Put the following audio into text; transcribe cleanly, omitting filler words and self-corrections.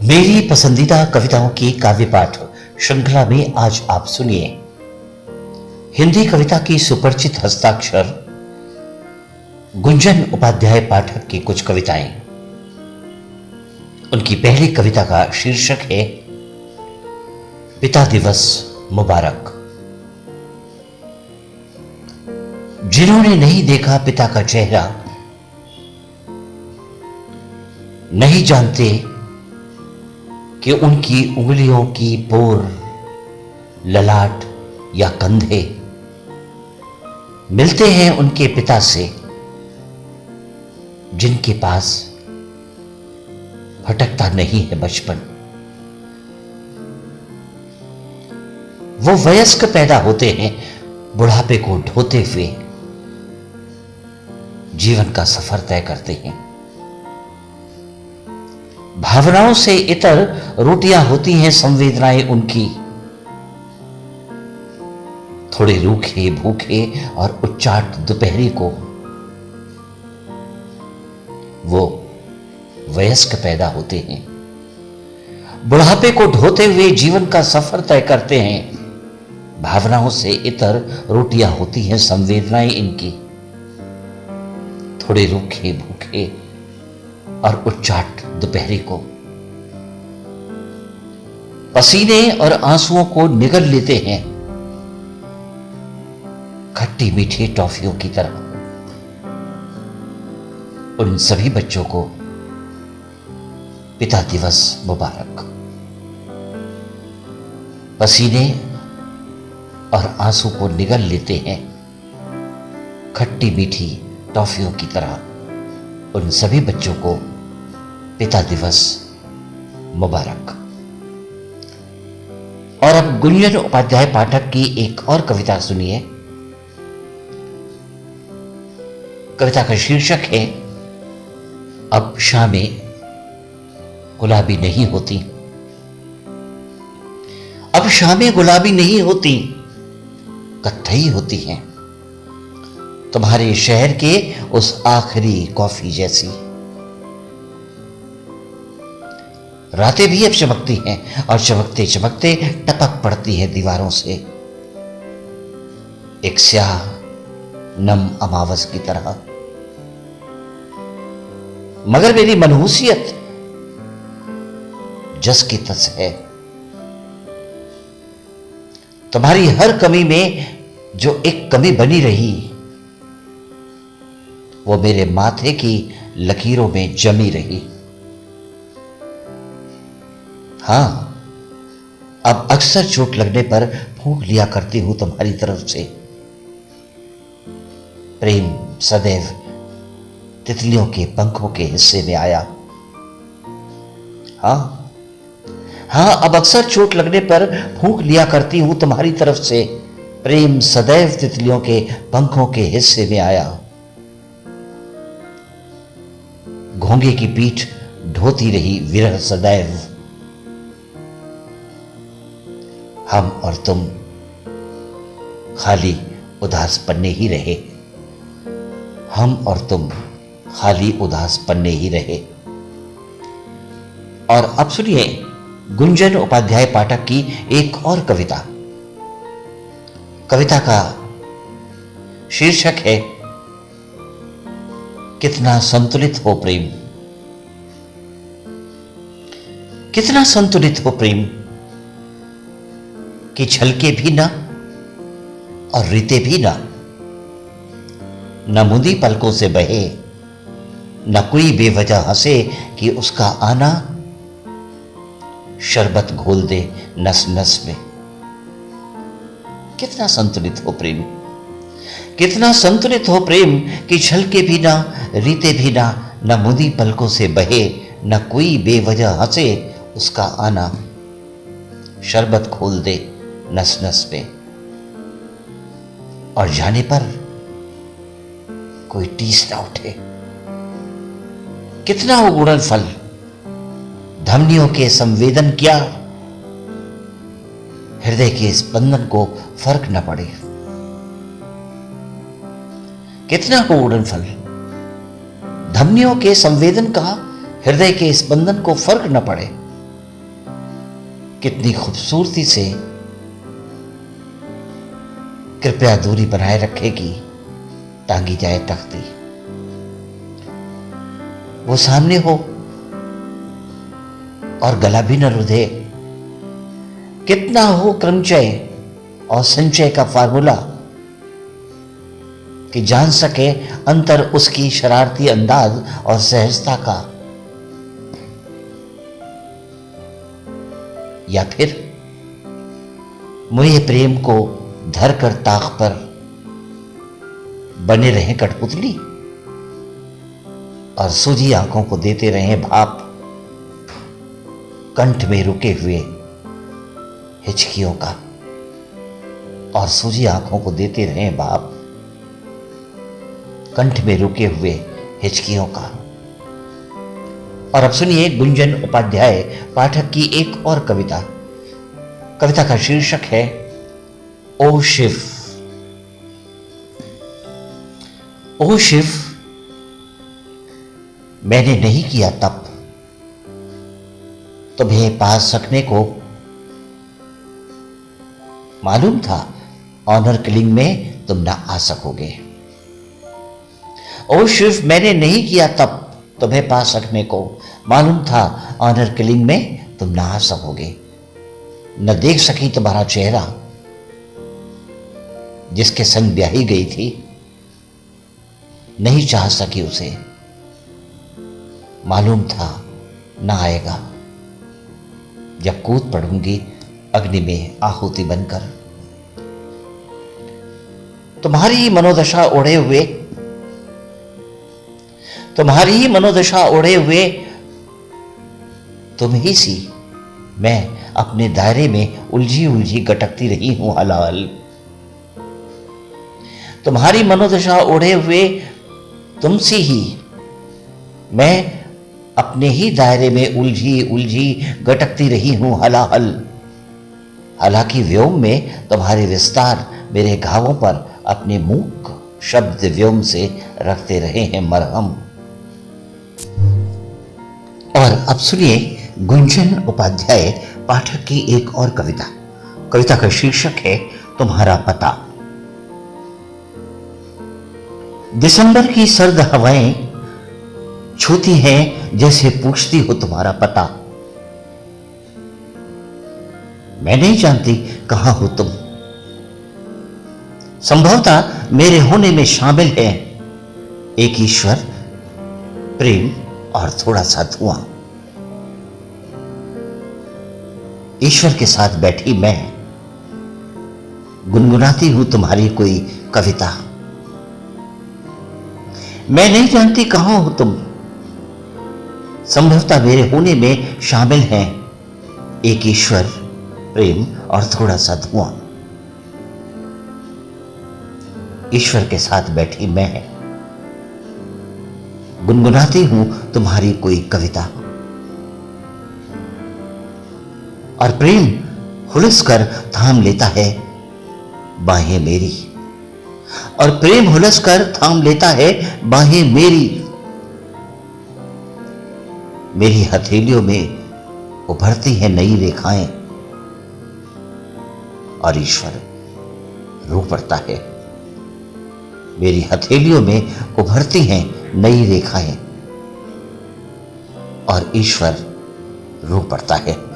मेरी पसंदीदा कविताओं की काव्य पाठ श्रृंखला में आज आप सुनिए हिंदी कविता की सुपरिचित हस्ताक्षर गुंजन उपाध्याय पाठक की कुछ कविताएं। उनकी पहली कविता का शीर्षक है पिता दिवस मुबारक। जिन्होंने नहीं देखा पिता का चेहरा नहीं जानते कि उनकी उंगलियों की पोर, ललाट या कंधे मिलते हैं उनके पिता से, जिनके पास भटकता नहीं है बचपन। वो वयस्क पैदा होते हैं बुढ़ापे को ढोते हुए, जीवन का सफर तय करते हैं। भावनाओं से इतर रोटियां होती हैं संवेदनाएं उनकी, थोड़े रूखे भूखे और उच्चाट दोपहरी को वो वयस्क पैदा होते हैं। बुढ़ापे को ढोते हुए जीवन का सफर तय करते हैं। भावनाओं से इतर रोटियां होती हैं संवेदनाएं इनकी, थोड़े रूखे भूखे और उच्चाट दोपहरी को पसीने और आंसुओं को निगल लेते हैं खट्टी मीठी टॉफियों की तरह। उन सभी बच्चों को पिता दिवस मुबारक। पसीने और आंसू को निगल लेते हैं खट्टी मीठी टॉफियों की तरह। उन सभी बच्चों को पिता दिवस मुबारक। और अब गुंजन उपाध्याय पाठक की एक और कविता सुनिए। कविता का शीर्षक है अब शामें गुलाबी नहीं होती। अब शामें गुलाबी नहीं होती, कत्थई होती हैं, तुम्हारे शहर के उस आखिरी कॉफी जैसी। रातें भी अब चमकती हैं और चमकते चमकते टपक पड़ती हैं दीवारों से, एक स्याह नम अमावस की तरह। मगर मेरी मनहूसियत जस की तस है। तुम्हारी हर कमी में जो एक कमी बनी रही, वो मेरे माथे की लकीरों में जमी रही। हां, अब अक्सर चोट लगने पर फूंक लिया करती हूं तुम्हारी तरफ से। प्रेम सदैव तितलियों के पंखों के हिस्से में आया। हां, अब अक्सर चोट लगने पर फूंक लिया करती हूं तुम्हारी तरफ से। प्रेम सदैव तितलियों के पंखों के हिस्से में आया। घोंगे की पीठ ढोती रही विरह सदैव। हम और तुम खाली उदास पन्ने ही रहे। हम और तुम खाली उदास पन्ने ही रहे। और अब सुनिए गुंजन उपाध्याय पाठक की एक और कविता। कविता का शीर्षक है कितना संतुलित हो प्रेम। कितना संतुलित हो प्रेम कि छलके भी ना और रीते भी ना, न मुंदी पलकों से बहे, न कोई बेवजह हंसे कि उसका आना शरबत घोल दे नस नस में। कितना संतुलित हो प्रेम। कितना संतुलित हो प्रेम कि छलके भी ना रीते भी ना, न मुंदी पलकों से बहे, न कोई बेवजह हंसे उसका आना शरबत घोल दे नस नस पे। और जाने पर कोई टीस ना उठे। कितना हो गुणन फल, धमनियों के संवेदन क्या, हृदय के स्पंदन को फर्क न पड़े। कितना हो गुणन फल, धमनियों के संवेदन का हृदय के स्पंदन को फर्क न पड़े। कितनी खूबसूरती से कृपया दूरी बनाए रखेगी, टांगी जाए तख्ती। वो सामने हो और गला भी न रुधे। कितना हो क्रमचय और संचय का फार्मूला कि जान सके अंतर उसकी शरारती अंदाज और सहजता का। या फिर मुझे प्रेम को धर कर ताक पर बने रहे कठपुतली और सूजी आंखों को देते रहे भाप, कंठ में रुके हुए हिचकियों का, और सूजी आंखों को देते रहे भाप, कंठ में रुके हुए हिचकियों का। और अब सुनिए गुंजन उपाध्याय पाठक की एक और कविता। कविता का शीर्षक है ओ शिव। ओ शिव, मैंने नहीं किया तप तुम्हें पास सकने को। मालूम था ऑनर किलिंग में तुम ना आ सकोगे। ओ शिव, मैंने नहीं किया तप तुम्हें पा सकने को। मालूम था ऑनर किलिंग में तुम ना आ सकोगे। न देख सकी तुम्हारा चेहरा जिसके संग ब्याही गई थी, नहीं चाह सकी उसे। मालूम था ना आएगा जब कूद पड़ूंगी अग्नि में आहुति बनकर। तुम्हारी ही मनोदशा ओढ़े हुए, तुम्हारी ही मनोदशा ओढ़े हुए तुम ही सी मैं अपने दायरे में उलझी उलझी गटकती रही हूं हलाल। तुम्हारी मनोदशा ओढ़े हुए तुमसे ही मैं अपने ही दायरे में उलझी उलझी गटकती रही हूं हलाहल। हालांकि व्योम में तुम्हारे विस्तार मेरे घावों पर अपने मूक शब्द व्योम से रखते रहे हैं मरहम। और अब सुनिए गुंजन उपाध्याय पाठक की एक और कविता। कविता का शीर्षक है तुम्हारा पता। दिसंबर की सर्द हवाएं छूती हैं जैसे पूछती हो तुम्हारा पता। मैं नहीं जानती कहां हो तुम। संभवतः मेरे होने में शामिल है एक ईश्वर, प्रेम और थोड़ा सा धुआं। ईश्वर के साथ बैठी मैं गुनगुनाती हूं तुम्हारी कोई कविता। मैं नहीं जानती कहां हो तुम। संभवतः मेरे होने में शामिल हैं एक ईश्वर, प्रेम और थोड़ा सा धुआं। ईश्वर के साथ बैठी मैं गुनगुनाती हूं तुम्हारी कोई कविता। और प्रेम हुलस कर थाम लेता है बाहें मेरी। और प्रेम हुलस कर थाम लेता है बाहें मेरी। मेरी हथेलियों में उभरती है नई रेखाएं और ईश्वर रो पड़ता है। मेरी हथेलियों में उभरती हैं नई रेखाएं और ईश्वर रो पड़ता है।